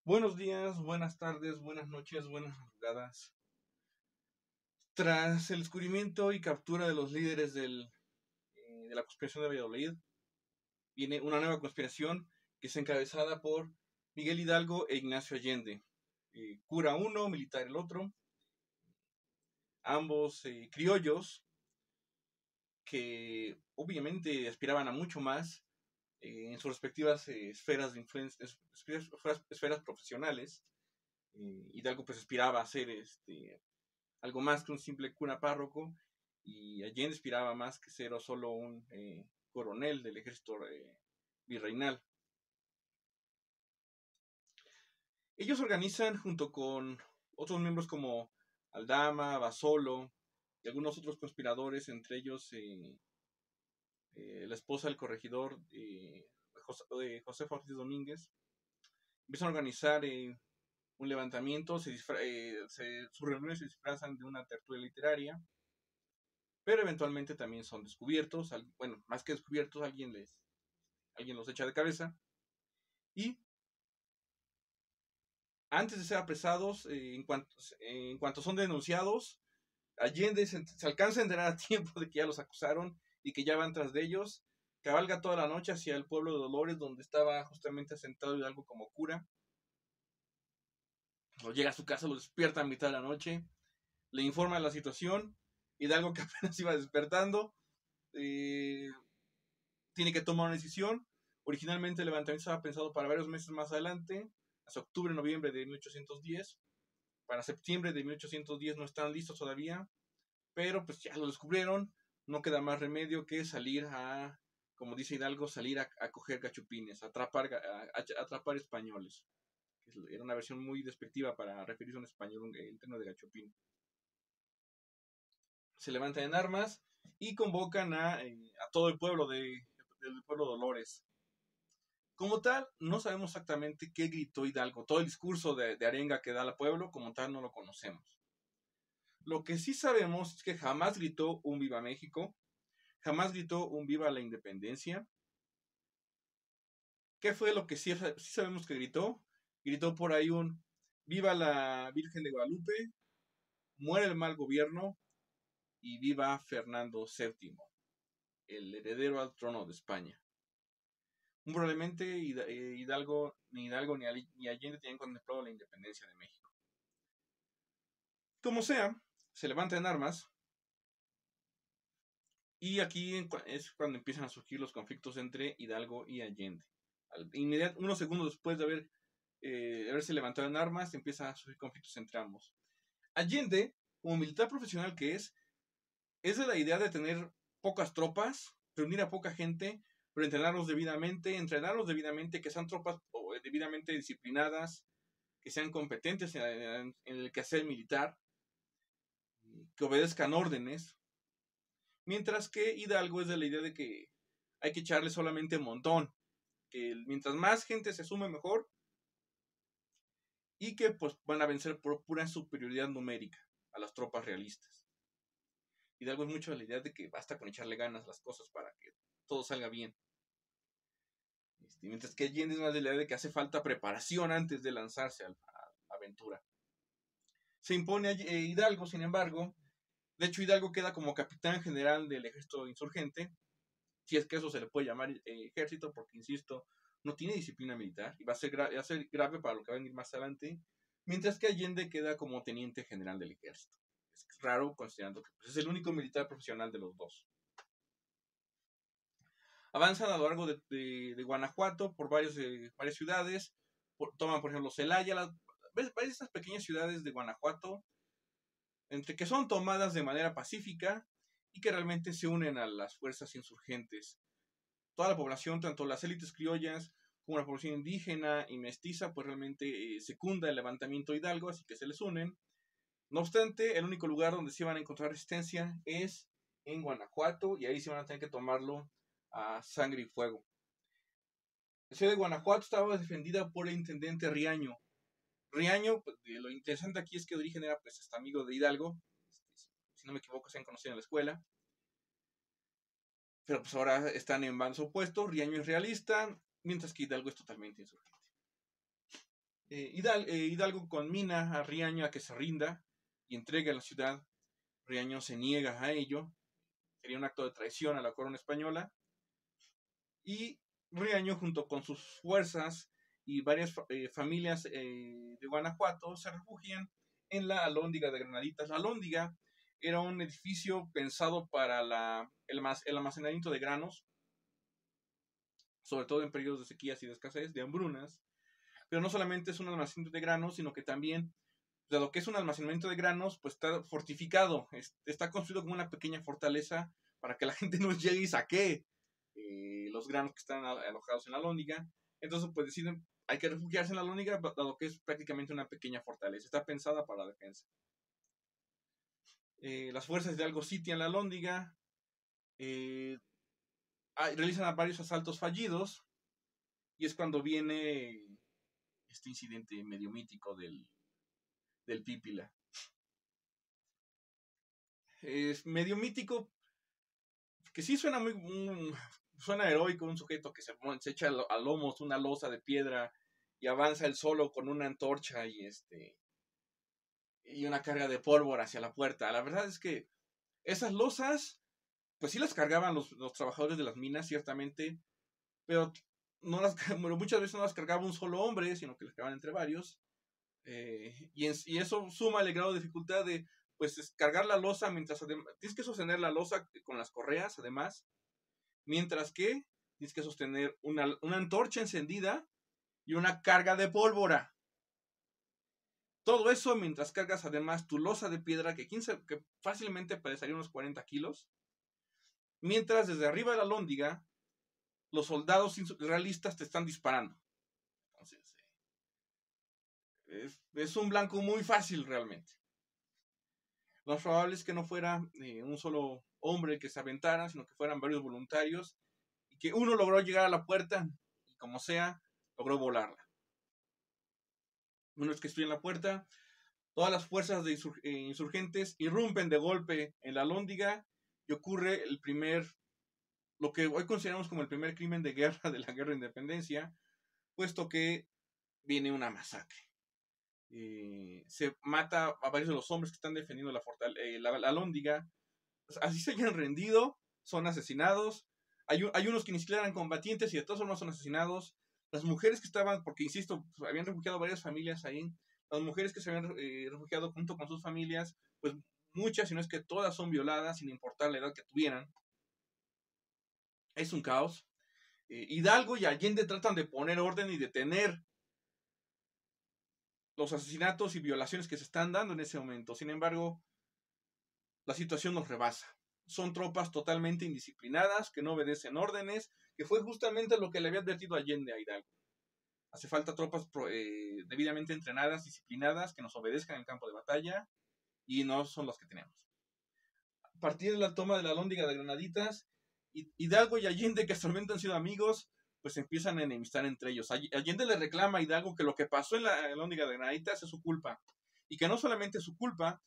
Buenos días, buenas tardes, buenas noches, buenas madrugadas. Tras el descubrimiento y captura de los líderes de la conspiración de Valladolid, viene una nueva conspiración que es encabezada por Miguel Hidalgo e Ignacio Allende. Cura uno, militar el otro, ambos criollos que obviamente aspiraban a mucho más en sus respectivas esferas de influencia, esferas profesionales. Hidalgo pues aspiraba a ser algo más que un simple cura párroco, y Allende aspiraba más que ser solo un coronel del ejército virreinal. Ellos organizan junto con otros miembros como Aldama, Basolo y algunos otros conspiradores, entre ellos la esposa del corregidor José Ortiz Domínguez. Empiezan a organizar un levantamiento, sus reuniones se disfrazan de una tertulia literaria, pero eventualmente también son descubiertos. Bueno, más que descubiertos, alguien los echa de cabeza, y antes de ser apresados, en cuanto son denunciados, Allende se alcanza a enterar a tiempo de que ya los acusaron y que ya van tras de ellos. Cabalga toda la noche hacia el pueblo de Dolores, donde estaba justamente asentado Hidalgo como cura. Llega a su casa, lo despierta a mitad de la noche, le informa de la situación. Hidalgo, que apenas iba despertando, eh, tiene que tomar una decisión. Originalmente el levantamiento estaba pensado para varios meses más adelante, hasta octubre, noviembre de 1810. Para septiembre de 1810 no están listos todavía, pero pues ya lo descubrieron. No queda más remedio que salir como dice Hidalgo, salir a coger gachupines, a atrapar españoles. Era una versión muy despectiva para referirse a un español, el término de gachupín. Se levantan en armas y convocan a todo el pueblo del pueblo Dolores. Como tal, no sabemos exactamente qué gritó Hidalgo. Todo el discurso de arenga que da al pueblo, como tal, no lo conocemos. Lo que sí sabemos es que jamás gritó un Viva México, jamás gritó un Viva la Independencia. ¿Qué fue lo que sí sabemos que gritó? Gritó por ahí un Viva la Virgen de Guadalupe, muere el mal gobierno y viva Fernando VII, el heredero al trono de España. Probablemente ni Allende tenían contemplado la independencia de México. Como sea, se levanta en armas, y aquí es cuando empiezan a surgir los conflictos entre Hidalgo y Allende. Unos segundos después de haberse levantado en armas, empiezan a surgir conflictos entre ambos. Allende, como militar profesional que es de la idea de tener pocas tropas, reunir a poca gente, pero entrenarlos debidamente, que sean tropas debidamente disciplinadas, que sean competentes en el quehacer militar, que obedezcan órdenes. Mientras que Hidalgo es de la idea de que hay que echarle solamente un montón, que mientras más gente se sume mejor, y que pues van a vencer por pura superioridad numérica a las tropas realistas. Hidalgo es mucho de la idea de que basta con echarle ganas a las cosas para que todo salga bien. Mientras que Allende es más de la idea de que hace falta preparación antes de lanzarse a la aventura. Se impone Hidalgo, sin embargo. De hecho, Hidalgo queda como capitán general del ejército insurgente, si es que eso se le puede llamar ejército, porque, insisto, no tiene disciplina militar y va a ser grave para lo que va a venir más adelante, mientras que Allende queda como teniente general del ejército. Es raro, considerando que pues, es el único militar profesional de los dos. Avanzan a lo largo de Guanajuato por varias ciudades. Toman, por ejemplo, Celaya, varias de estas pequeñas ciudades de Guanajuato, entre que son tomadas de manera pacífica y que realmente se unen a las fuerzas insurgentes. Toda la población, tanto las élites criollas como la población indígena y mestiza, pues realmente secunda el levantamiento Hidalgo, así que se les unen. No obstante, el único lugar donde se van a encontrar resistencia es en Guanajuato, y ahí se van a tener que tomarlo a sangre y fuego. La ciudad de Guanajuato estaba defendida por el intendente Riaño. Riaño, pues, lo interesante aquí es que de origen era pues hasta amigo de Hidalgo, si no me equivoco se han conocido en la escuela, pero pues ahora están en bandos opuestos. Riaño es realista, mientras que Hidalgo es totalmente insurgente. Hidalgo conmina a Riaño a que se rinda y entregue la ciudad. Riaño se niega a ello, sería un acto de traición a la corona española, y Riaño junto con sus fuerzas y varias familias de Guanajuato se refugian en la Alhóndiga de Granaditas. La Alhóndiga era un edificio pensado para el almacenamiento de granos, sobre todo en periodos de sequías y de escasez, de hambrunas, pero no solamente es un almacenamiento de granos, sino que también, dado que es un almacenamiento de granos, pues está fortificado, está construido como una pequeña fortaleza para que la gente no llegue y saquee los granos que están alojados en la Alhóndiga. Entonces, pues deciden, hay que refugiarse en la Alhóndiga, dado que es prácticamente una pequeña fortaleza, está pensada para la defensa. Las fuerzas de Hidalgo sitian la Alhóndiga, realizan varios asaltos fallidos, y es cuando viene este incidente medio mítico del Pípila. Es medio mítico, que sí suena suena heroico, un sujeto que se echa a lomos una losa de piedra y avanza él solo con una antorcha y una carga de pólvora hacia la puerta. La verdad es que esas losas, pues sí las cargaban los trabajadores de las minas, ciertamente, pero muchas veces no las cargaba un solo hombre, sino que las cargaban entre varios. Y eso suma el grado de dificultad de, pues, cargar la losa mientras tienes que sostener la losa con las correas, además, mientras que tienes que sostener una antorcha encendida y una carga de pólvora. Todo eso mientras cargas además tu losa de piedra que fácilmente pesaría unos 40 kilos. Mientras desde arriba de la Alhóndiga los soldados realistas te están disparando. Entonces, es un blanco muy fácil realmente. Lo más probable es que no fuera un solo hombre que se aventara, sino que fueran varios voluntarios y que uno logró llegar a la puerta y como sea, logró volarla. Una vez que estoy en la puerta, todas las fuerzas de insurgentes irrumpen de golpe en la Alhóndiga y ocurre lo que hoy consideramos como el primer crimen de guerra de la Guerra de Independencia, puesto que viene una masacre. Se mata a varios de los hombres que están defendiendo la Alhóndiga. Así se hayan rendido, son asesinados. Hay unos que ni siquiera eran combatientes y de todas formas son asesinados. Las mujeres que estaban, porque insisto, pues, habían refugiado varias familias ahí, las mujeres que se habían refugiado junto con sus familias, pues muchas, si no es que todas, son violadas sin importar la edad que tuvieran. Es un caos. Hidalgo y Allende tratan de poner orden y detener los asesinatos y violaciones que se están dando en ese momento. Sin embargo, la situación nos rebasa. Son tropas totalmente indisciplinadas, que no obedecen órdenes, que fue justamente lo que le había advertido Allende a Hidalgo. Hace falta tropas debidamente entrenadas, disciplinadas, que nos obedezcan en el campo de batalla, y no son las que tenemos. A partir de la toma de la Alhóndiga de Granaditas, Hidalgo y Allende, que hasta el momento han sido amigos, pues empiezan a enemistar entre ellos. Allende le reclama a Hidalgo que lo que pasó en la Alhóndiga de Granaditas es su culpa, y que no solamente es su culpa,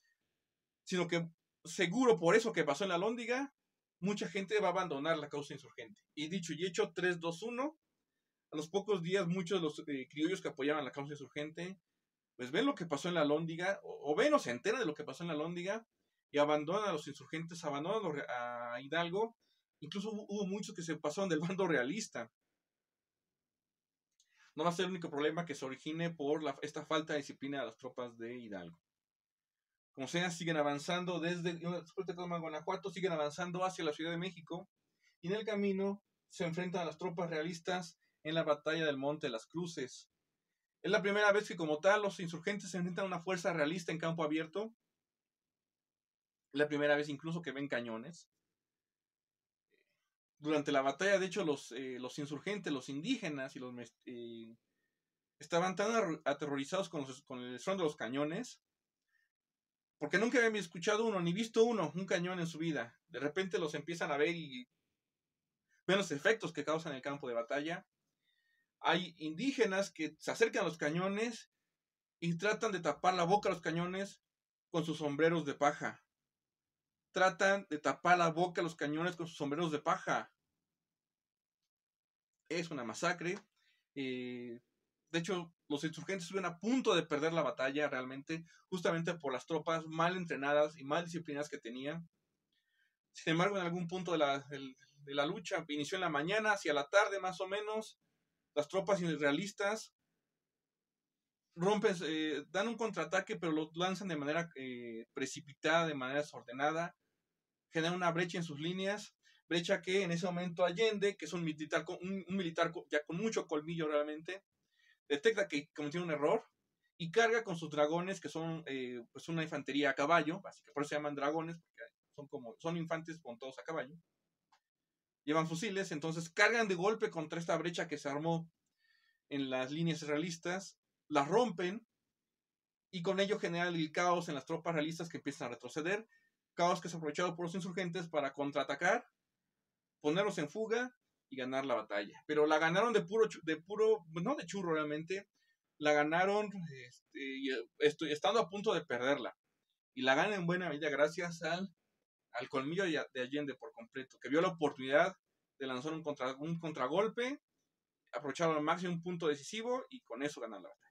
sino que seguro por eso que pasó en la Alhóndiga, mucha gente va a abandonar la causa insurgente. Y dicho y hecho, 3-2-1, a los pocos días muchos de los criollos que apoyaban la causa insurgente, pues ven lo que pasó en la Alhóndiga, o ven o se enteran de lo que pasó en la Alhóndiga, y abandonan a los insurgentes, abandonan a Hidalgo. Incluso hubo muchos que se pasaron del bando realista. No va a ser el único problema que se origine por esta falta de disciplina de las tropas de Hidalgo. Como sea, siguen avanzando desde Guanajuato, siguen avanzando hacia la Ciudad de México, y en el camino se enfrentan a las tropas realistas en la batalla del Monte de las Cruces. Es la primera vez que como tal los insurgentes se enfrentan a una fuerza realista en campo abierto. Es la primera vez incluso que ven cañones. Durante la batalla, de hecho, los insurgentes, los indígenas y estaban tan aterrorizados con el son de los cañones, porque nunca habían escuchado uno, ni visto un cañón en su vida. De repente los empiezan a ver y ven los efectos que causan el campo de batalla. Hay indígenas que se acercan a los cañones y tratan de tapar la boca a los cañones con sus sombreros de paja. Tratan de tapar la boca a los cañones con sus sombreros de paja. Es una masacre. De hecho, los insurgentes estuvieron a punto de perder la batalla realmente, justamente por las tropas mal entrenadas y mal disciplinadas que tenían. Sin embargo, en algún punto de la lucha, inició en la mañana, hacia la tarde más o menos, las tropas israelitas rompen, dan un contraataque, pero lo lanzan de manera precipitada, de manera desordenada, generan una brecha en sus líneas, brecha que en ese momento Allende, que es un militar ya con mucho colmillo realmente, detecta que cometió un error y carga con sus dragones, que son pues una infantería a caballo, así que por eso se llaman dragones, porque son infantes montados a caballo. Llevan fusiles, entonces cargan de golpe contra esta brecha que se armó en las líneas realistas, las rompen y con ello generan el caos en las tropas realistas que empiezan a retroceder, caos que es aprovechado por los insurgentes para contraatacar, ponerlos en fuga y ganar la batalla. Pero la ganaron no de churro realmente, la ganaron estando a punto de perderla. Y la ganan en buena medida gracias al colmillo de Allende por completo, que vio la oportunidad de lanzar un contragolpe, aprovechar al máximo un punto decisivo y con eso ganar la batalla.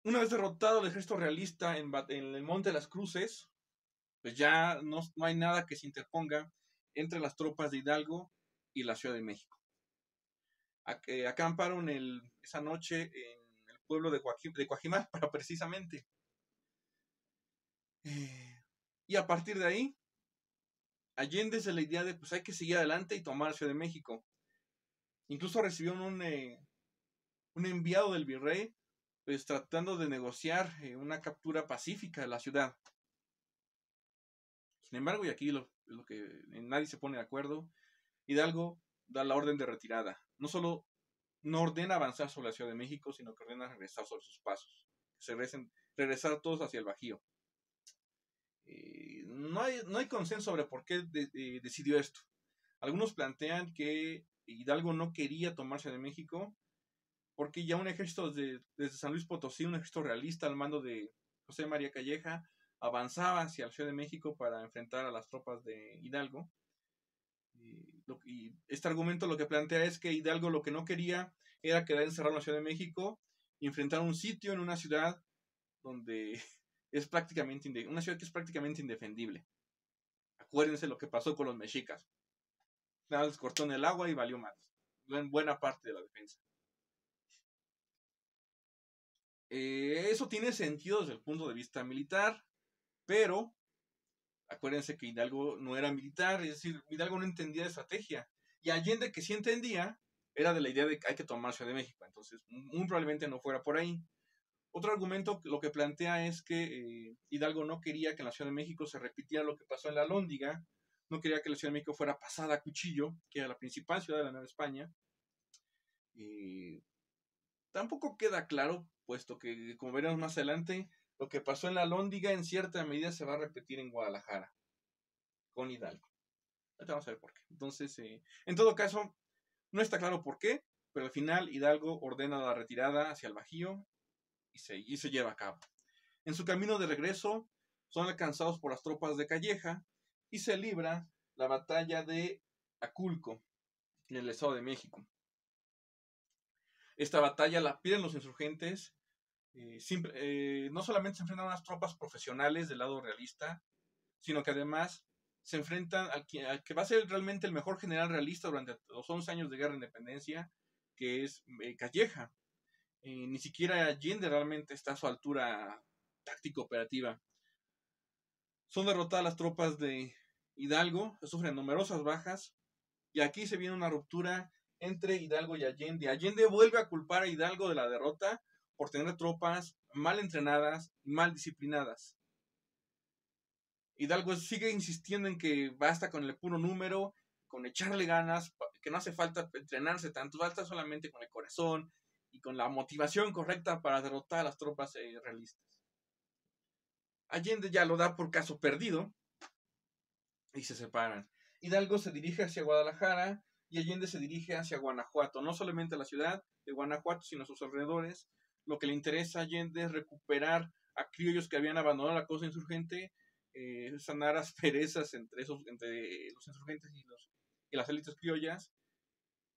Una vez derrotado el ejército realista en el Monte de las Cruces, pues ya no hay nada que se interponga entre las tropas de Hidalgo y la Ciudad de México. Acamparon esa noche en el pueblo de Coajimal, para precisamente. Y a partir de ahí, Allende se la idea de pues hay que seguir adelante y tomar Ciudad de México. Incluso recibió un enviado del virrey, pues tratando de negociar una captura pacífica de la ciudad. Sin embargo, y aquí lo que nadie se pone de acuerdo, Hidalgo da la orden de retirada. No solo no ordena avanzar sobre la Ciudad de México, sino que ordena regresar sobre sus pasos. Regresar todos hacia el Bajío. No hay consenso sobre por qué decidió esto. Algunos plantean que Hidalgo no quería tomar Ciudad de México porque ya un ejército desde San Luis Potosí, un ejército realista al mando de José María Calleja, avanzaba hacia la Ciudad de México para enfrentar a las tropas de Hidalgo. Y este argumento lo que plantea es que Hidalgo lo que no quería era quedar encerrado en la Ciudad de México y enfrentar un sitio en una ciudad donde es prácticamente una ciudad que es prácticamente indefendible. Acuérdense lo que pasó con los mexicas. Nada, les cortó en el agua y valió más. En buena parte de la defensa. Eso tiene sentido desde el punto de vista militar, pero acuérdense que Hidalgo no era militar, es decir, Hidalgo no entendía de estrategia. Y Allende, que sí entendía, era de la idea de que hay que tomar Ciudad de México. Entonces, muy probablemente no fuera por ahí. Otro argumento lo que plantea es que Hidalgo no quería que en la Ciudad de México se repitiera lo que pasó en la Alhóndiga, no quería que la Ciudad de México fuera pasada a cuchillo, que era la principal ciudad de la Nueva España. Tampoco queda claro, puesto que, como veremos más adelante, lo que pasó en la Alhóndiga en cierta medida se va a repetir en Guadalajara, con Hidalgo. Ahorita vamos a ver por qué. Entonces, en todo caso, no está claro por qué, pero al final Hidalgo ordena la retirada hacia el Bajío y se lleva a cabo. En su camino de regreso, son alcanzados por las tropas de Calleja y se libra la batalla de Aculco, en el Estado de México. Esta batalla la pierden los insurgentes. No solamente se enfrentan a unas tropas profesionales del lado realista, sino que además se enfrentan al que va a ser realmente el mejor general realista durante los 11 años de guerra de independencia, que es Calleja. Ni siquiera Allende realmente está a su altura táctico-operativa. Son derrotadas las tropas de Hidalgo, sufren numerosas bajas, y aquí se viene una ruptura entre Hidalgo y Allende. Allende vuelve a culpar a Hidalgo de la derrota por tener tropas mal entrenadas y mal disciplinadas. Hidalgo sigue insistiendo en que basta con el puro número, con echarle ganas, que no hace falta entrenarse tanto, falta solamente con el corazón y con la motivación correcta para derrotar a las tropas realistas. Allende ya lo da por caso perdido y se separan. Hidalgo se dirige hacia Guadalajara y Allende se dirige hacia Guanajuato, no solamente a la ciudad de Guanajuato, sino a sus alrededores. Lo que le interesa a Allende es recuperar a criollos que habían abandonado la causa insurgente, sanar asperezas entre los insurgentes y las élites criollas,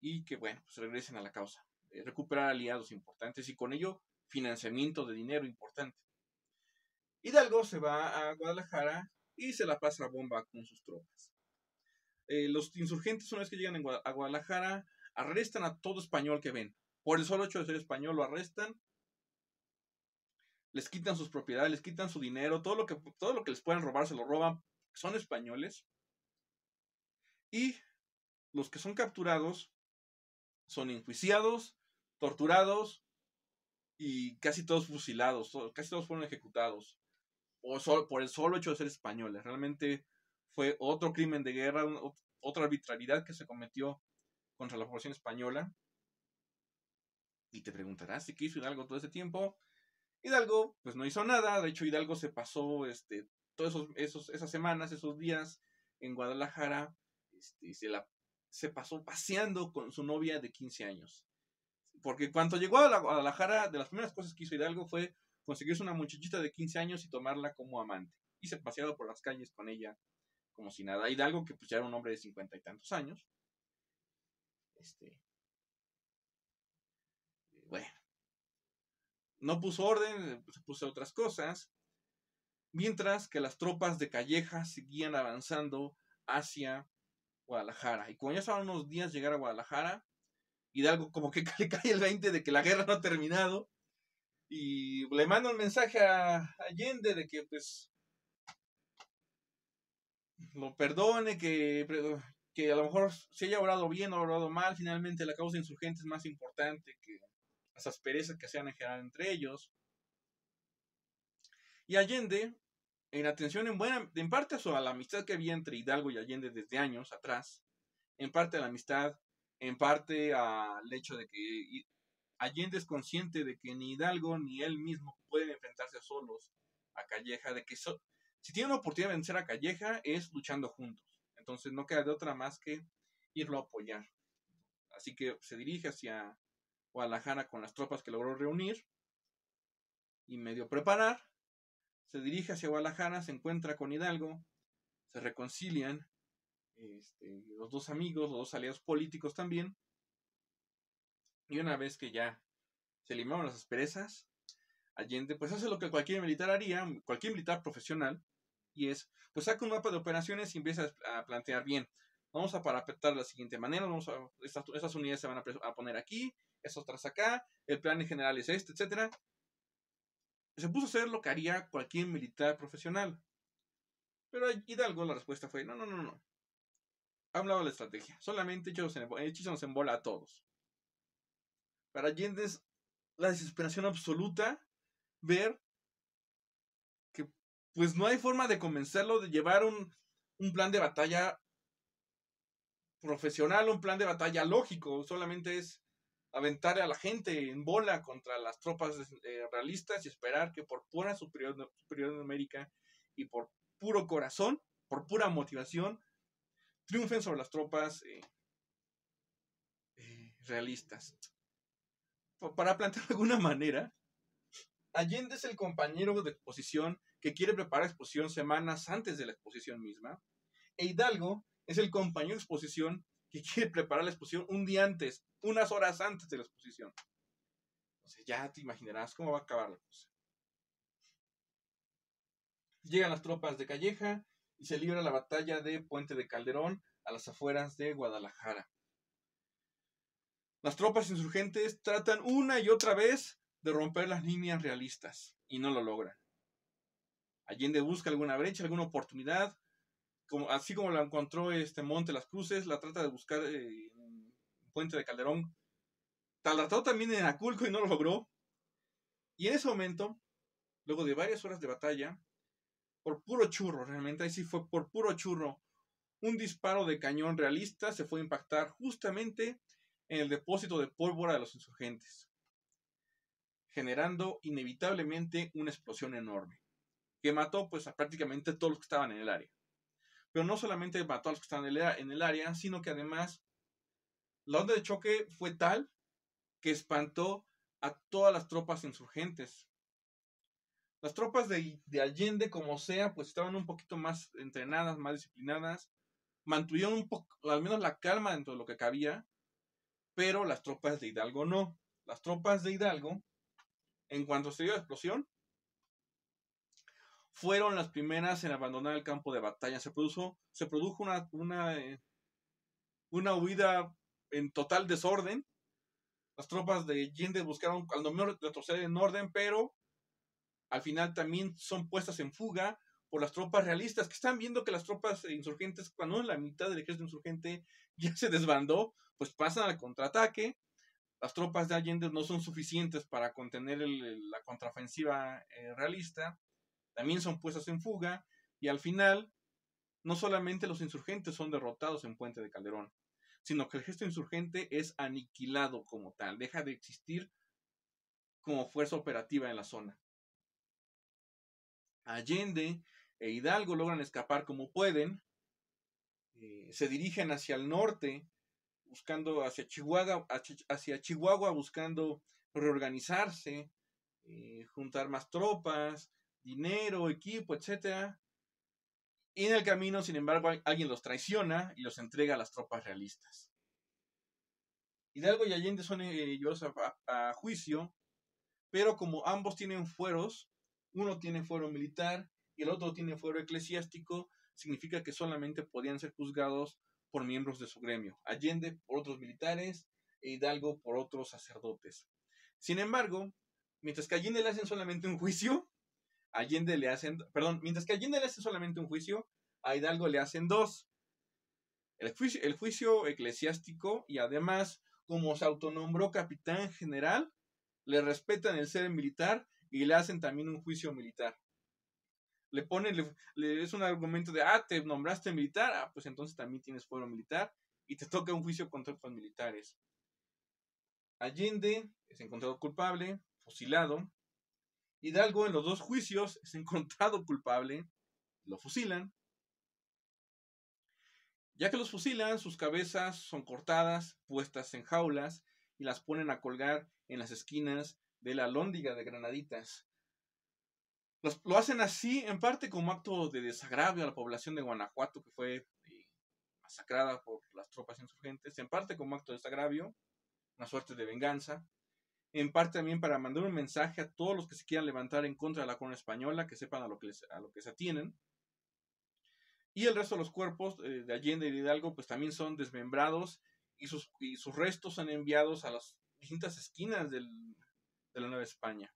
y que, bueno, pues regresen a la causa, recuperar aliados importantes y con ello financiamiento de dinero importante. Hidalgo se va a Guadalajara y se la pasa a bomba con sus tropas. Los insurgentes, una vez que llegan a Guadalajara, arrestan a todo español que ven. Por el solo hecho de ser español lo arrestan, les quitan sus propiedades, les quitan su dinero, todo lo que les puedan robar se lo roban, son españoles. Y los que son capturados son enjuiciados, torturados y casi todos fusilados, casi todos fueron ejecutados por el solo hecho de ser españoles. Realmente fue otro crimen de guerra, otra arbitrariedad que se cometió contra la población española. Y te preguntarás, ¿qué hizo Hidalgo todo ese tiempo? Hidalgo, pues no hizo nada. De hecho, Hidalgo se pasó todas esas semanas, esos días en Guadalajara, se pasó paseando con su novia de 15 años. Porque cuando llegó a Guadalajara, de las primeras cosas que hizo Hidalgo fue conseguirse una muchachita de 15 años y tomarla como amante. Y se paseaba por las calles con ella como si nada. Hidalgo, que pues ya era un hombre de 50 y tantos años. Bueno, no puso orden, se puso otras cosas. Mientras que las tropas de Calleja seguían avanzando hacia Guadalajara. Y como ya estaban unos días llegar a Guadalajara, Hidalgo como que le cae el 20 de que la guerra no ha terminado. Y le manda un mensaje a Allende de que pues lo perdone, que a lo mejor se haya obrado bien o obrado mal. Finalmente la causa insurgente es más importante que las asperezas que se han generado entre ellos. Y Allende, en atención en parte a la amistad que había entre Hidalgo y Allende desde años atrás, en parte a la amistad, en parte al hecho de que Allende es consciente de que ni Hidalgo ni él mismo pueden enfrentarse solos a Calleja, de que si tienen una oportunidad de vencer a Calleja es luchando juntos. Entonces no queda de otra más que irlo a apoyar. Así que se dirige hacia Guadalajara con las tropas que logró reunir y medio preparar. Se dirige hacia Guadalajara, se encuentra con Hidalgo, se reconcilian los dos amigos, los dos aliados políticos también. Y una vez que ya se limaron las asperezas, Allende pues hace lo que cualquier militar haría, cualquier militar profesional, y es, pues saca un mapa de operaciones y empieza a plantear bien, vamos a parapetar de la siguiente manera, estas unidades se van a poner aquí, estas otras acá, el plan en general es etcétera. Se puso a hacer lo que haría cualquier militar profesional. Pero Hidalgo la respuesta fue, no. Ha hablado de la estrategia, solamente nos embola a todos. Para Allende es la desesperación absoluta ver que pues no hay forma de convencerlo de llevar un plan de batalla profesional, un plan de batalla lógico, solamente es aventar a la gente en bola contra las tropas realistas y esperar que por pura superioridad numérica y por puro corazón, por pura motivación, triunfen sobre las tropas realistas. Para plantear de alguna manera, Allende es el compañero de exposición que quiere preparar exposición semanas antes de la exposición misma, e Hidalgo es el compañero de exposición que quiere preparar la exposición un día antes, unas horas antes de la exposición. Entonces ya te imaginarás cómo va a acabar la cosa. Llegan las tropas de Calleja y se libra la batalla de Puente de Calderón a las afueras de Guadalajara. Las tropas insurgentes tratan una y otra vez de romper las líneas realistas y no lo logran. Allende busca alguna brecha, alguna oportunidad, así como la encontró Monte Las Cruces, la trata de buscar en Puente de Calderón. La trató también en Aculco y no lo logró. Y en ese momento, luego de varias horas de batalla, por puro churro, realmente ahí sí fue por puro churro, un disparo de cañón realista se fue a impactar justamente en el depósito de pólvora de los insurgentes, generando inevitablemente una explosión enorme, que mató pues a prácticamente todos los que estaban en el área. Pero no solamente mató a los que estaban en el área, sino que además la onda de choque fue tal que espantó a todas las tropas insurgentes. Las tropas de Allende, como sea, pues estaban un poquito más entrenadas, más disciplinadas, mantuvieron un poco, al menos la calma dentro de lo que cabía, pero las tropas de Hidalgo no. Las tropas de Hidalgo, en cuanto se dio la explosión, fueron las primeras en abandonar el campo de batalla. Se produjo una huida en total desorden. Las tropas de Allende buscaron al menos retroceder en orden, pero al final también son puestas en fuga por las tropas realistas, que están viendo que las tropas insurgentes, cuando la mitad del ejército insurgente ya se desbandó, pues pasan al contraataque. Las tropas de Allende no son suficientes para contener la contraofensiva realista, también son puestas en fuga, y al final no solamente los insurgentes son derrotados en Puente de Calderón, sino que el ejército insurgente es aniquilado como tal, deja de existir como fuerza operativa en la zona. Allende e Hidalgo logran escapar como pueden, se dirigen hacia el norte, buscando hacia Chihuahua buscando reorganizarse, juntar más tropas, dinero, equipo, etc. Y en el camino, sin embargo, alguien los traiciona y los entrega a las tropas realistas. Hidalgo y Allende son llevados a juicio, pero como ambos tienen fueros, uno tiene fuero militar y el otro tiene fuero eclesiástico, significa que solamente podían ser juzgados por miembros de su gremio. Allende por otros militares e Hidalgo por otros sacerdotes. Sin embargo, mientras que a Allende le hacen solamente un juicio, mientras que a Allende le hacen solamente un juicio, a Hidalgo le hacen dos. El juicio eclesiástico, y además, como se autonombró capitán general, le respetan el ser militar y le hacen también un juicio militar. Es un argumento de, te nombraste militar, pues entonces también tienes fuero militar y te toca un juicio contra los militares. Allende es encontrado culpable, fusilado. Hidalgo en los dos juicios es encontrado culpable, lo fusilan. Ya que los fusilan, sus cabezas son cortadas, puestas en jaulas y las ponen a colgar en las esquinas de la Alhóndiga de Granaditas. Lo hacen así en parte como acto de desagravio a la población de Guanajuato, que fue masacrada por las tropas insurgentes, en parte como acto de desagravio, una suerte de venganza, en parte también para mandar un mensaje a todos los que se quieran levantar en contra de la corona española, que sepan a lo que se atienen. Y el resto de los cuerpos de Allende y de Hidalgo pues también son desmembrados y sus restos son enviados a las distintas esquinas de la Nueva España.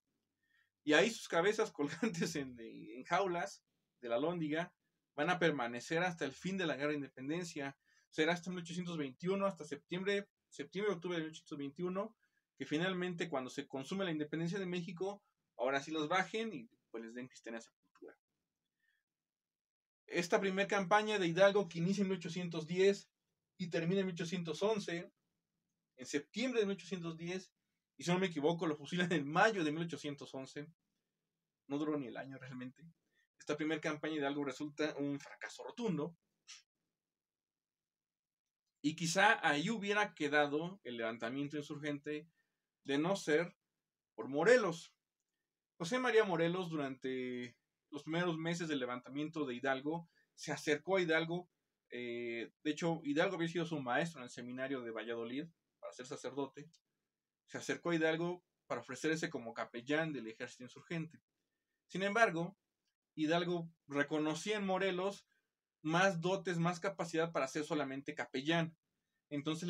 Y ahí sus cabezas colgantes en jaulas de la Alhóndiga van a permanecer hasta el fin de la Guerra de Independencia. Será hasta 1821, hasta octubre de 1821, que finalmente cuando se consume la independencia de México, ahora sí los bajen y pues les den cristiana sepultura. Esta primera campaña de Hidalgo, que inicia en 1810 y termina en 1811, en septiembre de 1810, y si no me equivoco, lo fusilan en mayo de 1811. No duró ni el año realmente. Esta primera campaña de Hidalgo resulta un fracaso rotundo. Y quizá ahí hubiera quedado el levantamiento insurgente de no ser por Morelos. José María Morelos, durante los primeros meses del levantamiento de Hidalgo, se acercó a Hidalgo. De hecho, Hidalgo había sido su maestro en el seminario de Valladolid para ser sacerdote. Se acercó a Hidalgo para ofrecerse como capellán del ejército insurgente. Sin embargo, Hidalgo reconocía en Morelos más dotes, más capacidad para ser solamente capellán. Entonces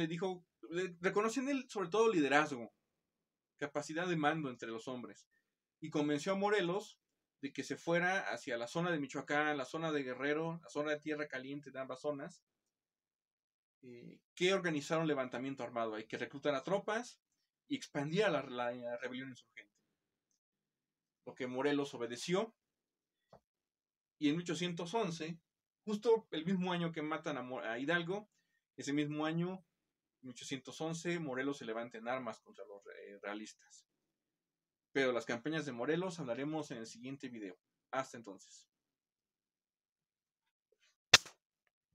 reconoció en él sobre todo liderazgo, capacidad de mando entre los hombres. Y convenció a Morelos de que se fuera hacia la zona de Michoacán, la zona de Guerrero, la zona de Tierra Caliente, de ambas zonas, que organizaron un levantamiento armado ahí, que reclutara tropas y expandía la rebelión insurgente. Lo que Morelos obedeció, y en 1811, justo el mismo año que matan a Hidalgo, ese mismo año, 1811, Morelos se levanta en armas contra los realistas. Pero las campañas de Morelos hablaremos en el siguiente video. Hasta entonces.